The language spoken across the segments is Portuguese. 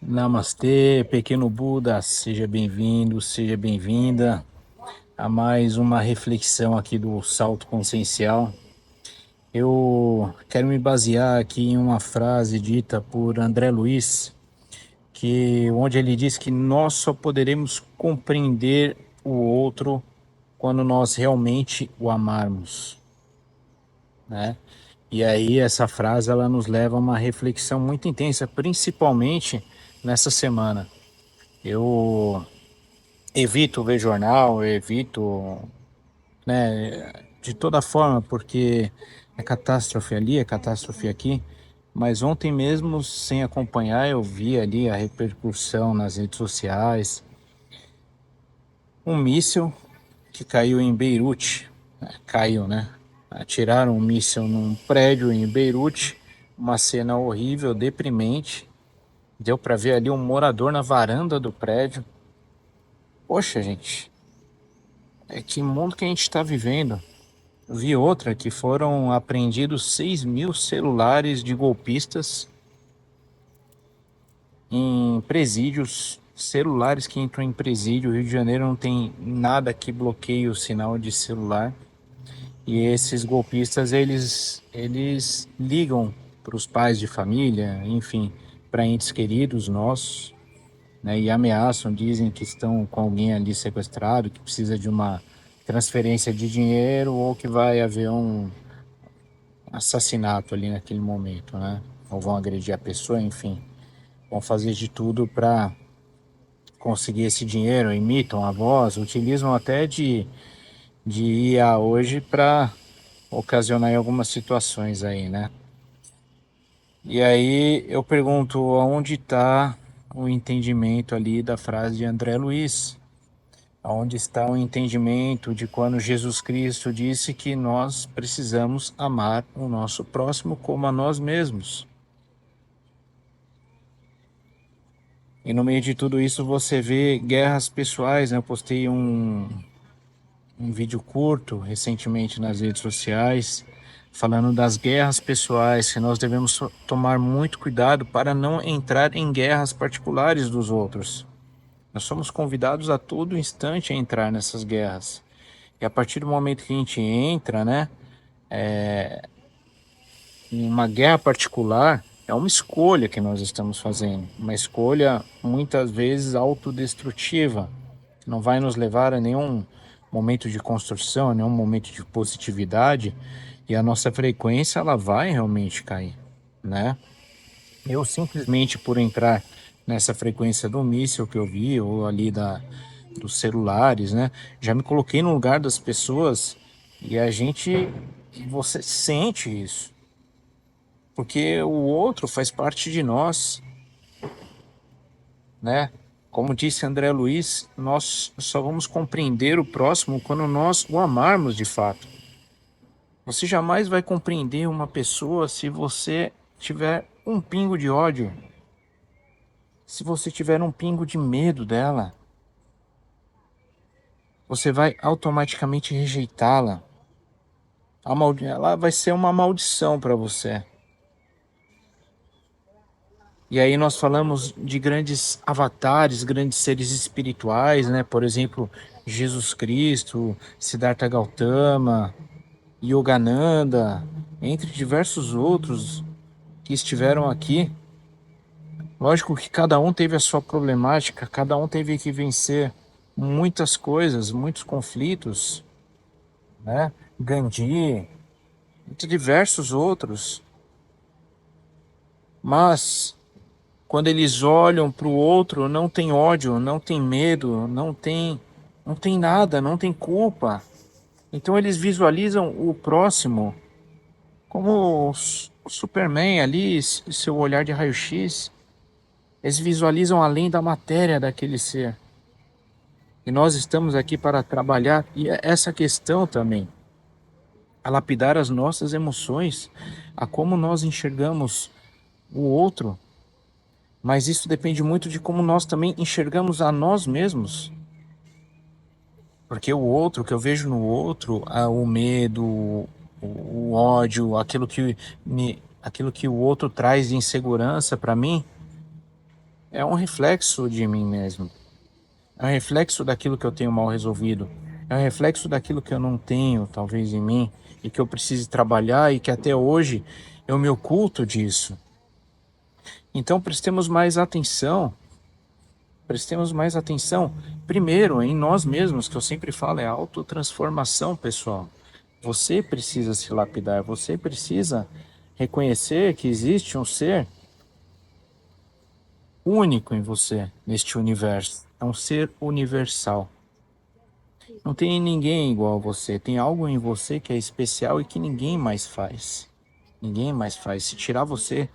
Namastê, pequeno Buda, seja bem-vindo, seja bem-vinda a mais uma reflexão aqui do Salto Consciencial. Eu quero me basear aqui em uma frase dita por André Luiz, onde ele diz que nós só poderemos compreender o outro quando nós realmente o amarmos, né? E aí essa frase ela nos leva a uma reflexão muito intensa, principalmente nessa semana. Eu evito ver jornal, evito, né, de toda forma, porque é catástrofe ali, é catástrofe aqui. Mas ontem mesmo, sem acompanhar, eu vi ali a repercussão nas redes sociais. Um míssil que caiu em Beirute, caiu, né? Atiraram um míssil num prédio em Beirute, uma cena horrível, deprimente. Deu para ver ali um morador na varanda do prédio. Poxa, gente, que mundo que a gente está vivendo. Vi outra que foram apreendidos 6.000 celulares de golpistas em presídios, celulares que entram em presídio. O Rio de Janeiro não tem nada que bloqueie o sinal de celular. E esses golpistas, eles ligam para os pais de família, enfim, para entes queridos nossos, né, e ameaçam, dizem que estão com alguém ali sequestrado, que precisa de uma transferência de dinheiro ou que vai haver um assassinato ali naquele momento, né? Ou vão agredir a pessoa, enfim, vão fazer de tudo para conseguir esse dinheiro, imitam a voz, utilizam até de IA hoje para ocasionar em algumas situações aí, né? E aí eu pergunto, aonde está o entendimento ali da frase de André Luiz? Aonde está o entendimento de quando Jesus Cristo disse que nós precisamos amar o nosso próximo como a nós mesmos? E no meio de tudo isso você vê guerras pessoais, né? Eu postei um vídeo curto recentemente nas redes sociais falando das guerras pessoais, que nós devemos tomar muito cuidado para não entrar em guerras particulares dos outros. Nós somos convidados a todo instante a entrar nessas guerras. E a partir do momento que a gente entra, né, em uma guerra particular, é uma escolha que nós estamos fazendo, uma escolha muitas vezes autodestrutiva, que não vai nos levar a nenhum momento de construção, a nenhum momento de positividade, e a nossa frequência ela vai realmente cair, né? Eu simplesmente por entrar nessa frequência do míssil que eu vi, ou ali dos celulares, né? Já me coloquei no lugar das pessoas e você sente isso porque o outro faz parte de nós, né? Como disse André Luiz, nós só vamos compreender o próximo quando nós o amarmos de fato. Você jamais vai compreender uma pessoa se você tiver um pingo de ódio, se você tiver um pingo de medo dela, você vai automaticamente rejeitá-la. Ela vai ser uma maldição para você. E aí nós falamos de grandes avatares, grandes seres espirituais, né? Por exemplo, Jesus Cristo, Siddhartha Gautama, Yogananda, entre diversos outros que estiveram aqui. Lógico que cada um teve a sua problemática, cada um teve que vencer muitas coisas, muitos conflitos, né? Gandhi, entre diversos outros. Mas quando eles olham para o outro, não tem ódio, não tem medo, não tem nada, não tem culpa. Então eles visualizam o próximo como o Superman ali, seu olhar de raio-x. Eles visualizam além da matéria daquele ser. E nós estamos aqui para trabalhar e essa questão também, a lapidar as nossas emoções, a como nós enxergamos o outro. Mas isso depende muito de como nós também enxergamos a nós mesmos. Porque o outro, que eu vejo no outro, o medo, o ódio, aquilo que o outro traz de insegurança para mim, é um reflexo de mim mesmo. É um reflexo daquilo que eu tenho mal resolvido. É um reflexo daquilo que eu não tenho, talvez, em mim, e que eu precise trabalhar e que até hoje eu me oculto disso. Então prestemos mais atenção, primeiro, em nós mesmos, que eu sempre falo, é autotransformação, pessoal. Você precisa se lapidar, você precisa reconhecer que existe um ser único em você, neste universo. É um ser universal. Não tem ninguém igual a você. Tem algo em você que é especial e que ninguém mais faz. Ninguém mais faz. Se tirar você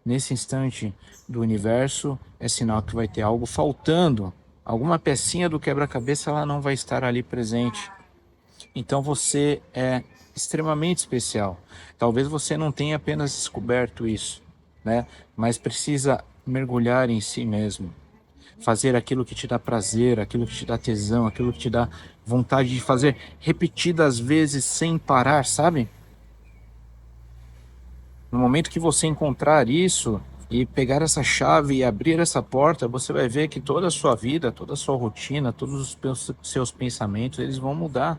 nesse instante do universo, é sinal que vai ter algo faltando. Alguma pecinha do quebra-cabeça ela não vai estar ali presente. Então você é extremamente especial. Talvez você não tenha apenas descoberto isso, né? Mas precisa mergulhar em si mesmo, fazer aquilo que te dá prazer, aquilo que te dá tesão, aquilo que te dá vontade de fazer repetidas vezes sem parar, sabe? No momento que você encontrar isso e pegar essa chave e abrir essa porta, você vai ver que toda a sua vida, toda a sua rotina, todos os seus pensamentos, eles vão mudar,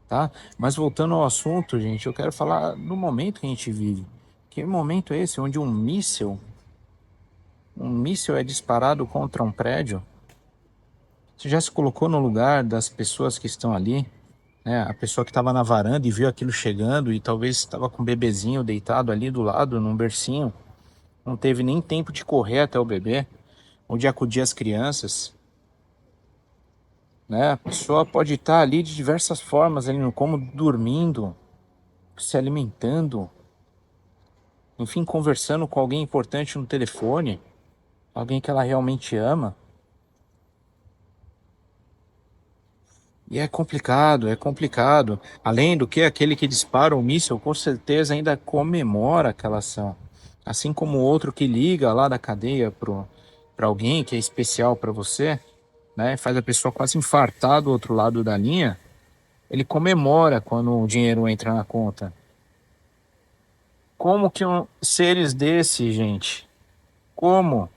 tá? Mas voltando ao assunto, gente, eu quero falar no momento que a gente vive. Que momento é esse onde um míssil é disparado contra um prédio? Você já se colocou no lugar das pessoas que estão ali, né? A pessoa que estava na varanda e viu aquilo chegando e talvez estava com o bebezinho deitado ali do lado, num bercinho, não teve nem tempo de correr até o bebê, ou de acudir as crianças, né? A pessoa pode estar ali de diversas formas, ali no cômodo, dormindo, se alimentando, enfim, conversando com alguém importante no telefone, alguém que ela realmente ama. E é complicado, é complicado. Além do que, aquele que dispara o míssil com certeza ainda comemora aquela ação. Assim como o outro que liga lá da cadeia para alguém que é especial para você, né? Faz a pessoa quase infartar do outro lado da linha. Ele comemora quando o dinheiro entra na conta. Como que seres desse, gente? Como?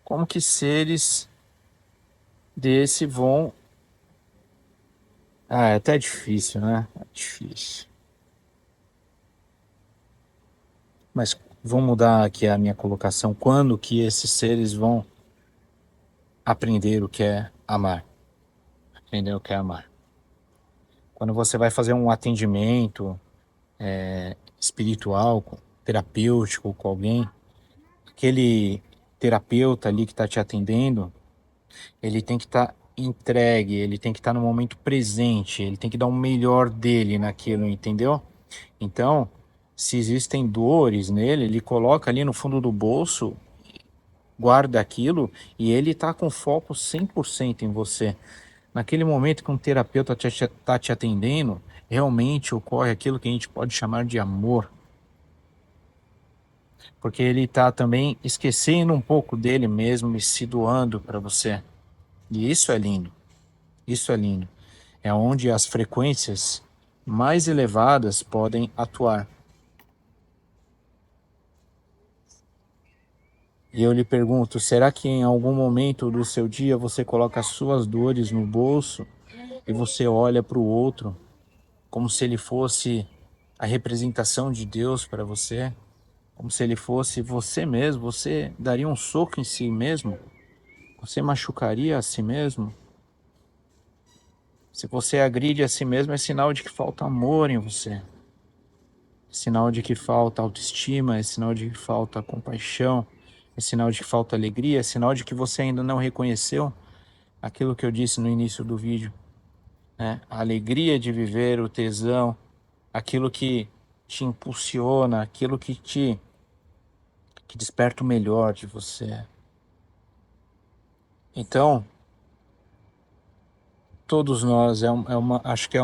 Como que seres desse vão. Ah, é até difícil, né? É difícil. Mas vou mudar aqui a minha colocação. Quando que esses seres vão aprender o que é amar? Aprender o que é amar. Quando você vai fazer um atendimento espiritual, terapêutico com alguém, aquele terapeuta ali que está te atendendo, ele tem que estar entregue, ele tem que estar no momento presente, ele tem que dar o melhor dele naquilo, entendeu? Então, se existem dores nele, ele coloca ali no fundo do bolso, guarda aquilo e ele está com foco 100% em você. Naquele momento que um terapeuta está te atendendo, realmente ocorre aquilo que a gente pode chamar de amor, porque ele está também esquecendo um pouco dele mesmo e se doando para você. E isso é lindo, isso é lindo. É onde as frequências mais elevadas podem atuar. E eu lhe pergunto, será que em algum momento do seu dia você coloca as suas dores no bolso e você olha para o outro como se ele fosse a representação de Deus para você, como se ele fosse você mesmo? Você daria um soco em si mesmo? Você machucaria a si mesmo? Se você agride a si mesmo, é sinal de que falta amor em você, é sinal de que falta autoestima, é sinal de que falta compaixão, é sinal de que falta alegria, é sinal de que você ainda não reconheceu aquilo que eu disse no início do vídeo, né? A alegria de viver, o tesão, aquilo que te impulsiona, aquilo que desperta o melhor de você. Então, todos nós, acho que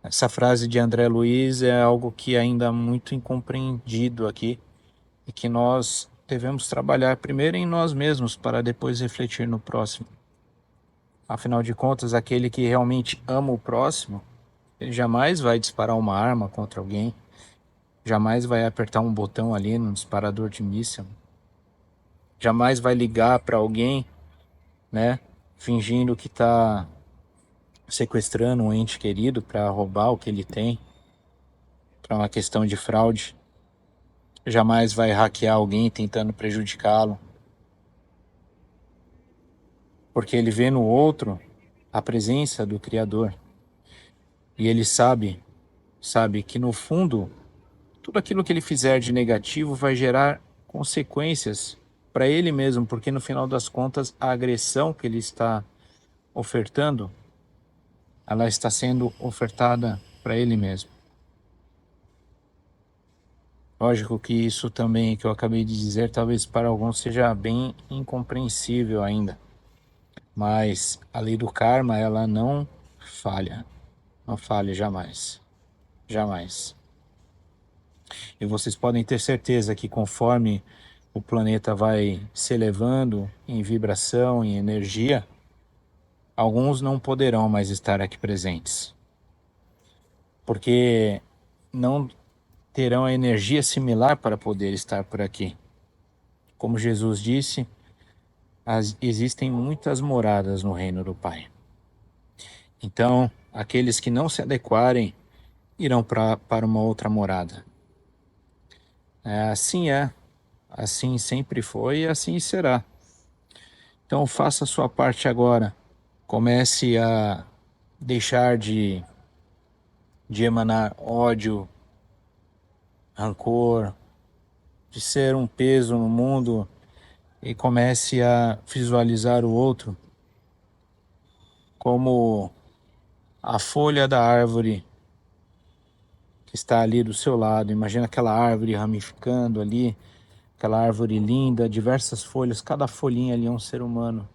essa frase de André Luiz é algo que ainda é muito incompreendido aqui e que nós devemos trabalhar primeiro em nós mesmos para depois refletir no próximo. Afinal de contas, aquele que realmente ama o próximo, ele jamais vai disparar uma arma contra alguém. jamais vai apertar um botão ali no disparador de míssil, jamais vai ligar para alguém, né, fingindo que está sequestrando um ente querido para roubar o que ele tem, para uma questão de fraude, jamais vai hackear alguém tentando prejudicá-lo, porque ele vê no outro a presença do Criador e ele sabe que no fundo tudo aquilo que ele fizer de negativo vai gerar consequências para ele mesmo, porque no final das contas a agressão que ele está ofertando, ela está sendo ofertada para ele mesmo. Lógico que isso também que eu acabei de dizer, talvez para alguns seja bem incompreensível ainda, mas a lei do karma, ela não falha, não falha jamais, jamais. E vocês podem ter certeza que conforme o planeta vai se elevando em vibração, em energia, alguns não poderão mais estar aqui presentes, porque não terão a energia similar para poder estar por aqui. Como Jesus disse, existem muitas moradas no reino do Pai. Então, aqueles que não se adequarem irão para uma outra morada. Assim é, assim sempre foi e assim será. Então, faça a sua parte agora. Comece a deixar de emanar ódio, rancor, de ser um peso no mundo e comece a visualizar o outro como a folha da árvore que está ali do seu lado. Imagina aquela árvore ramificando ali, aquela árvore linda, diversas folhas, cada folhinha ali é um ser humano.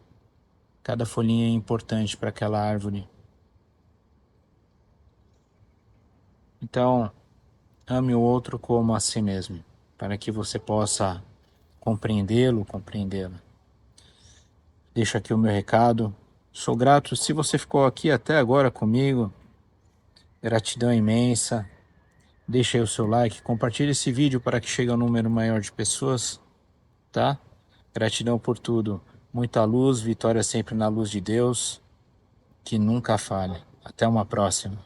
Cada folhinha é importante para aquela árvore. Então, ame o outro como a si mesmo, para que você possa compreendê-lo, compreendê-la. Deixo aqui o meu recado. Sou grato se você ficou aqui até agora comigo. Gratidão imensa. Deixa aí o seu like, compartilhe esse vídeo para que chegue a um número maior de pessoas, tá? Gratidão por tudo. Muita luz, vitória sempre na luz de Deus, que nunca falha. Até uma próxima.